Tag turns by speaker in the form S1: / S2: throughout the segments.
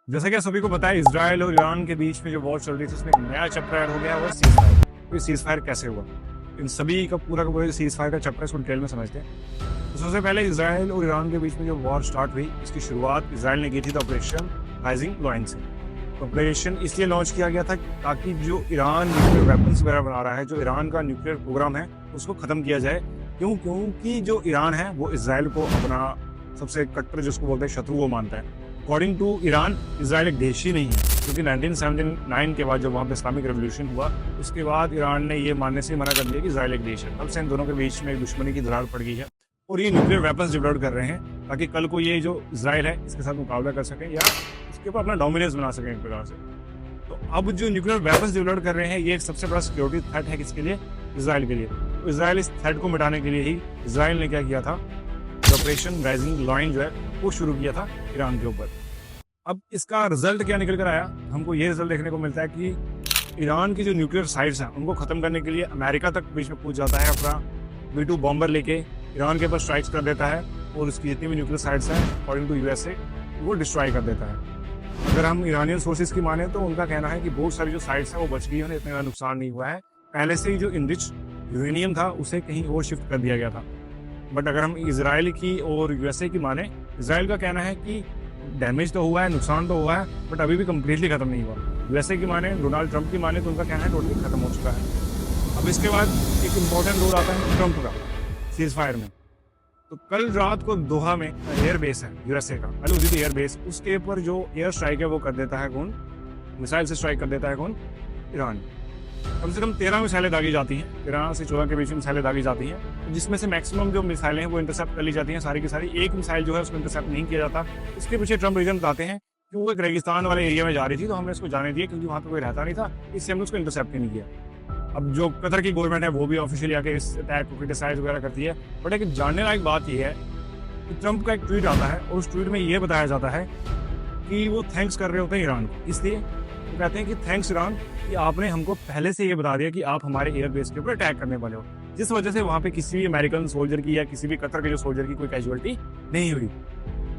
S1: जैसा कि आप सभी को पता है, इजराइल और ईरान के बीच में जो वॉर चल रही थी उसमें एक नया चैप्टर ऐड हो गया है, वो सीज फायर। तो सीज फायर कैसे हुआ, इन सभी का पूरा सीज फायर का चैप्टर इसको डिटेल में समझते हैं। तो सबसे पहले इजराइल और ईरान के बीच में जो वॉर स्टार्ट हुई, इसकी शुरुआत इजराइल ने की थी ऑपरेशन राइजिंग लॉयन से। ऑपरेशन इसलिए लॉन्च किया गया था ताकि जो ईरान न्यूक्लियर वेपन्स वगैरह बना रहा है, जो ईरान का न्यूक्लियर प्रोग्राम है, उसको खत्म किया जाए। क्योंकि जो ईरान है वो इजराइल को अपना सबसे कट्टर, जिसको बोलते हैं शत्रु, वो मानता है। अकॉर्डिंग टू ईरान, इजराइल एक देश ही नहीं है, क्योंकि 1979 के बाद जब वहाँ पे इस्लामिक रेवोल्यूशन हुआ, उसके बाद ईरान ने ये मानने से मना कर दिया कि इजराइल एक देश है। तब से इन दोनों के बीच में एक दुश्मनी की दरार पड़ गई है और ये न्यूक्लियर वेपन्स डेवलप कर रहे हैं ताकि कल को ये जो इजराइल है इसके साथ मुकाबला कर सकें या इसके ऊपर अपना डोमिनेंस बना सकें एक प्रकार से। तो अब जो न्यूक्लियर वेपन्स डेवलप कर रहे हैं, ये एक सबसे बड़ा सिक्योरिटी थ्रेट है किसके लिए? इजराइल के लिए। तो इजराइल इस थ्रेट को मिटाने के लिए ही इजराइल ने क्या किया था, ऑपरेशन राइजिंग लॉयन जो है वो शुरू किया था ईरान के ऊपर। अब इसका रिजल्ट क्या निकल कर आया? हमको ये रिजल्ट देखने को मिलता है कि ईरान की जो न्यूक्लियर साइट्स हैं उनको खत्म करने के लिए अमेरिका तक बीच में पहुंच जाता है, अपना B-2 बॉम्बर लेके ईरान के ऊपर स्ट्राइक्स कर देता है और उसकी जितनी भी न्यूक्लियर साइट्स हैं अकॉर्डिंग टू USA वो डिस्ट्रॉय कर देता है। अगर हम ईरानियन सोर्सेज की माने तो उनका कहना है कि बहुत सारी जो साइट्स हैं वो बच गई, उन्हें इतना ज़्यादा नुकसान नहीं हुआ है। पहले से ही जो इनरिच यूरेनियम था उसे कहीं और शिफ्ट कर दिया गया था। बट अगर हम इजराइल की और USA की माने, इजराइल का कहना है कि डैमेज तो हुआ है, नुकसान तो हुआ है, बट अभी भी कंप्लीटली खत्म नहीं हुआ। USA की माने, डोनाल्ड ट्रंप की माने, तो उनका कहना है टोटली खत्म हो चुका है। अब इसके बाद एक इम्पोर्टेंट रोल आता है ट्रंप का सीज फायर में। तो कल रात को दोहा में एयर बेस है USA का, कल उसी एयर बेस, उसके ऊपर जो एयर स्ट्राइक है वो कर देता है कौन? मिसाइल से स्ट्राइक कर देता है कौन? ईरान। कम से कम 13 मिसाइलें दागी जाती हैं, 13 से 14 के बीच में मिसाइलें दागी जाती हैं, जिसमें से मैक्सिमम जो मिसाइलें हैं वो इंटरसेप्ट कर ली जाती हैं सारी की सारी। एक मिसाइल जो है उसको इंटरसेप्ट नहीं किया जाता। इसके पीछे ट्रंप रीजन बताते हैं कि वो एक रेगिस्तान वाले एरिया में जा रही थी, तो हमने उसको जाने दिया क्योंकि वहाँ पे कोई रहता नहीं था, इससे हमने उसको इंटरसेप्ट ही नहीं किया। अब जो कतर की गवर्नमेंट है वो भी ऑफिशियली आके इस अटैक को क्रिटिसाइज वगैरह करती है। बट एक जानने लायक बात यह है कि ट्रंप का एक ट्वीट आता है और उस ट्वीट में ये बताया जाता है कि वो थैंक्स कर रहे होते हैं ईरान को। इसलिए वो कहते हैं कि थैंक्स ईरान कि आपने हमको पहले से ये बता दिया कि आप हमारे एयरबेस के ऊपर अटैक करने वाले हो, जिस वजह से वहाँ पे किसी भी अमेरिकन सोल्जर की या किसी भी कतर के जो सोल्जर की कोई कैजुअलिटी नहीं हुई।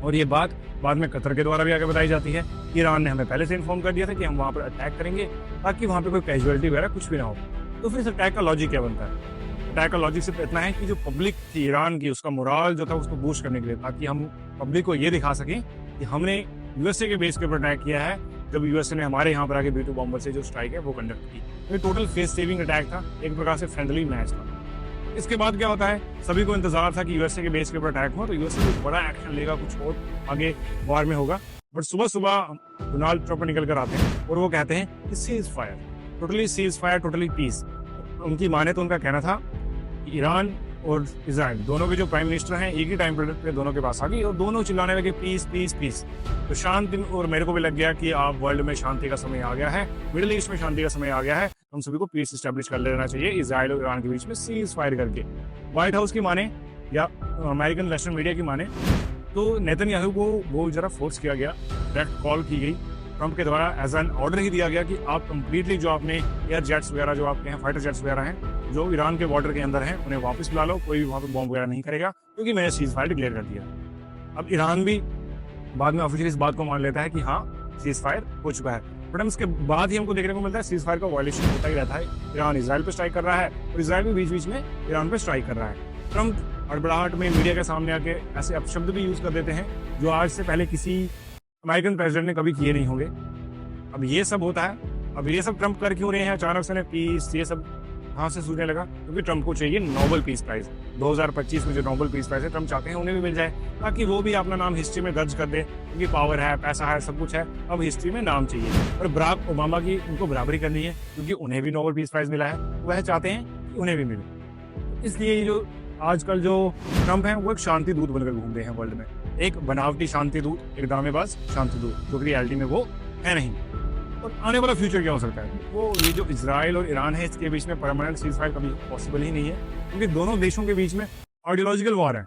S1: और ये बात बाद में कतर के द्वारा भी आगे बताई जाती है कि ईरान ने हमें पहले से इन्फॉर्म कर दिया था कि हम वहाँ पर अटैक करेंगे ताकि वहाँ पे कोई कैजुअलिटी वगैरह कुछ भी ना हो। तो फिर इस अटैक का लॉजिक क्या बनता है? अटैक का लॉजिक सिर्फ इतना है कि जो पब्लिक थी ईरान की, उसका मोराल जो था उसको बूस्ट करने के लिए, ताकि हम पब्लिक को ये दिखा सकें कि हमने USA के बेस के ऊपर अटैक किया है, जब USA ने हमारे यहाँ पर आके B-2 बॉम्बर से जो स्ट्राइक है वो कंडक्ट की। ये टोटल फेस सेविंग अटैक था, एक प्रकार से फ्रेंडली मैच था। इसके बाद क्या होता है, सभी को इंतजार था कि USA के बेस के ऊपर अटैक हुआ तो USA कुछ बड़ा एक्शन लेगा, कुछ और आगे वार में होगा। बट सुबह सुबह डोनाल्ड ट्रंप निकल कर आते हैं और वो कहते हैं कि सीज फायर, टोटली पीस। उनकी माने तो उनका कहना था कि ईरान और इजराइल दोनों के जो प्राइम मिनिस्टर हैं एक ही टाइम पीरियड पे दोनों के पास आ गई और दोनों चिल्लाने लगे पीस पीस पीस। तो शांति, और मेरे को भी लग गया कि आप वर्ल्ड में शांति का समय आ गया है, मिडिल ईस्ट में शांति का समय आ गया है, हम सभी को पीस स्टैब्लिश कर लेना चाहिए इजराइल और ईरान के बीच में सीज फायर करके। व्हाइट हाउस की माने या अमेरिकन नेशनल मीडिया की माने तो नेतन्याहू को वो जरा फोर्स किया गया, डायरेक्ट कॉल की गई ट्रंप के द्वारा, एज एन ऑर्डर ही दिया गया कि आप कंप्लीटली जो आपने एयर जेट्स वगैरह जो आपके हैं, फाइटर जेट्स वगैरह हैं जो ईरान के बॉर्डर के अंदर हैं, उन्हें वापस बुला लो, कोई भी वहाँ पे बॉम्ब वगैरह नहीं करेगा क्योंकि मैंने सीज फायर डिक्लेयर कर दिया। अब ईरान भी बाद में ऑफिशियली इस बात को मान लेता है कि हाँ सीज फायर हो चुका है। बट हम इसके बाद ही हमको देखने को मिलता है सीज फायर का वायलेशन होता ही रहता है। ईरान इजराइल पर स्ट्राइक कर रहा है और इजराइल भी बीच बीच में ईरान पर स्ट्राइक कर रहा है। ट्रंप हड़बड़ाहट में मीडिया के सामने आके ऐसे अपशब्द भी यूज कर देते हैं जो आज से पहले किसी अमेरिकन प्रेसिडेंट ने कभी किए नहीं होंगे। अब ये सब होता है, अब ये सब ट्रंप कर क्यों रहे हैं अचानक से पीस, ये सब कहाँ से सूझने लगा? क्योंकि ट्रंप को चाहिए नोबेल पीस प्राइज। 2025 में जो नोबेल पीस प्राइज है ट्रंप चाहते हैं उन्हें भी मिल जाए ताकि वो भी अपना नाम हिस्ट्री में दर्ज कर दे, क्योंकि पावर है, पैसा है, सब कुछ है, अब हिस्ट्री में नाम चाहिए। और बराक ओबामा की उनको बराबरी करनी है क्योंकि उन्हें भी नोबेल पीस प्राइज मिला है, वह चाहते हैं कि उन्हें भी मिले। इसलिए जो आजकल जो ट्रंप है वो एक शांति दूत बनकर घूम रहे हैं वर्ल्ड में, एक बनावटी शांति दूत, एक ड्रामेबाज शांति दूत, जो कि रियलिटी में वो है नहीं। और आने वाला फ्यूचर क्या हो सकता है? वो ये जो इजराइल और ईरान है इसके बीच में परमानेंट सीज फायर कभी पॉसिबल ही नहीं है, क्योंकि दोनों देशों के बीच में आइडियोलॉजिकल वॉर है।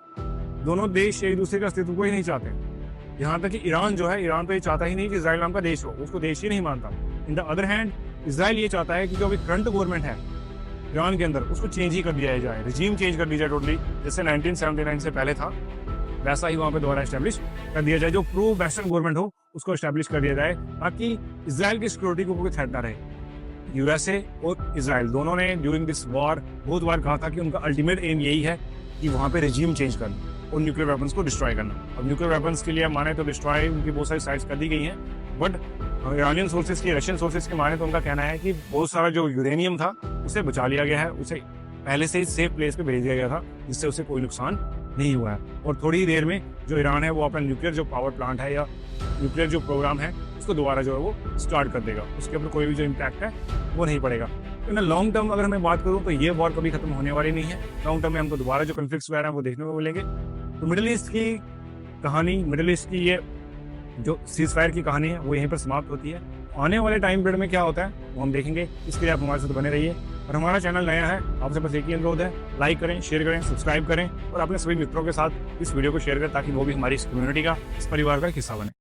S1: दोनों देश एक दूसरे का अस्तित्व को ही नहीं चाहते। यहाँ तक कि ईरान जो है, ईरान तो ये चाहता ही नहीं कि इजराइल नाम का देश हो, उसको देश ही नहीं मानता। In the other hand Israel ये चाहता है कि जो अभी करंट गवर्नमेंट है ईरान के अंदर उसको चेंज ही कर दिया जाए, रिजीम चेंज कर दी जाए टोटली, जैसे 1979 से पहले था। वैसा ही वहाँ पे दोबारा इस्टेब्लिश कर दिया जाए, जो प्रो वेस्टर्न गवर्नमेंट हो उसको इस्टेब्लिश कर दिया जाए, ताकि इसराइल की सिक्योरिटी को कोई थ्रेट ना रहे। यूएसए और इसराइल दोनों ने ड्यूरिंग दिस वॉर बहुत बार कहा था कि उनका अल्टीमेट एम यही है कि वहाँ पे रेजिम चेंज करना और न्यूक्लियर वेपन्स को डिस्ट्रॉय करना। अब न्यूक्लियर वेपन्स के लिए माने तो डिस्ट्रॉय उनकी बहुत सारी साइट्स कर दी गई हैं, बट ईरानियन सोर्सेज की, रशियन सोर्सेज के माने तो उनका कहना है कि बहुत सारा जो यूरेनियम था उसे बचा लिया गया है, उसे पहले से ही सेफ प्लेस पे भेज दिया गया था, जिससे उसे कोई नुकसान नहीं हुआ है। और थोड़ी ही देर में जो ईरान है वो अपना न्यूक्लियर जो पावर प्लांट है या न्यूक्लियर जो प्रोग्राम है उसको दोबारा जो है वो स्टार्ट कर देगा, उसके ऊपर कोई भी जो इम्पैक्ट है वो नहीं पड़ेगा। इन लॉन्ग टर्म अगर मैं बात करूँ तो ये वॉर कभी खत्म होने वाली नहीं है। लॉन्ग टर्म में हमको दोबारा जो कन्फ्लिक्ट्स वगैरह हैं वो देखने को मिलेंगे। तो मिडिल ईस्ट की कहानी, मिडिल ईस्ट की ये जो सीज फायर की कहानी है वो यहीं पर समाप्त होती है। आने वाले टाइम पीरियड में क्या होता है वो हम देखेंगे, इसके लिए आप हमारे साथ बने रहिए। और हमारा चैनल नया है, आपसे बस एक ही अनुरोध है, लाइक करें, शेयर करें, सब्सक्राइब करें और अपने सभी मित्रों के साथ इस वीडियो को शेयर करें, ताकि वो भी हमारी इस कम्युनिटी का, इस परिवार का हिस्सा बने।